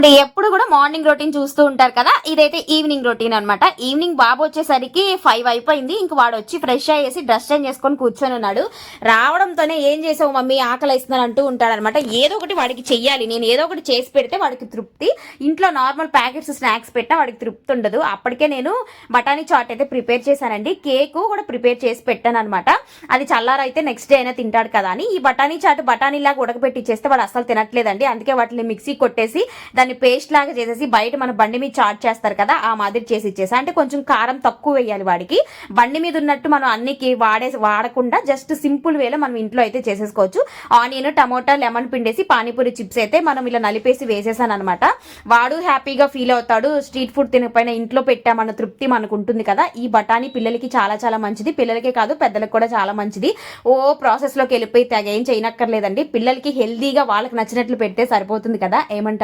And ఎప్పుడు కూడా morning routine చూస్తూ ఉంటారు కదా, ఇదైతే ఈవినింగ్ రొటీన్ అనమాట. ఈవినింగ్ బాబు వచ్చేసరికి 5 అయిపోయింది. ఇంక వాడు వచ్చి ఫ్రెష్ అయ్యేసి డ్రెస్ చేంజ్ చేసుకొని కూర్చొని ఉన్నాడు. రావడంతోనే ఏం చేసావు మమ్మీ, ఆకలి వేస్తున్నాను అంటూ ఉంటాడు అనమాట. ఏదో ఒకటి వాడికి చెయ్యాలి, నేను ఏదో ఒకటి చేసి పెడితే వాడికి తృప్తి. ఇంట్లో నార్మల్ ప్యాకెట్స్ స్నాక్స్ పెట్టినా వాడికి తృప్తి ఉండదు. అప్పటికే నేను బఠానీ చాట్ అయితే ప్రిపేర్ చేశానండి. కేక్ కూడా ప్రిపేర్ చేసి పెట్టాను అనమాట. అది చల్లారైతే నెక్స్ట్ డే అయినా తింటాడు కదా అని. ఈ బఠానీ చాట్ బఠానీలాగా ఉడకబెట్టి చేస్తే వాడు అసలు తినట్లేదండి. అందుకే వాటిని మిక్సీ కొట్టేసి దాన్ని పేస్ట్ లాగా చేసేసి బయట మన బండి మీద చాట్ చేస్తారు కదా, ఆ మాదిరి చేసి ఇచ్చేసి, అంటే కొంచెం కారం తక్కువ వేయాలి వాడికి. బండి మీద ఉన్నట్టు మనం అన్నికి వాడకుండా జస్ట్ సింపుల్ వేలో మనం ఇంట్లో అయితే చేసేసుకోవచ్చు. ఆనియన్, టమోటా, లెమన్ పిండేసి పానీపూరి చిప్స్ అయితే మనం ఇలా నలిపేసి వేసేసాను అనమాట. వాడు హ్యాపీగా ఫీల్ అవుతాడు. స్ట్రీట్ ఫుడ్ తినకపోయినా ఇంట్లో పెట్టామన్న తృప్తి మనకు ఉంటుంది కదా. ఈ బఠానీ పిల్లలకి చాలా చాలా మంచిది. పిల్లలకే కాదు పెద్దలకు కూడా చాలా మంచిది. ప్రాసెస్ లోకి వెళ్ళిపోయి తెగ ఏం చేయనక్కర్లేదండి. పిల్లలకి హెల్దీగా వాళ్ళకి నచ్చినట్లు పెడితే సరిపోతుంది కదా. ఏమంటారు?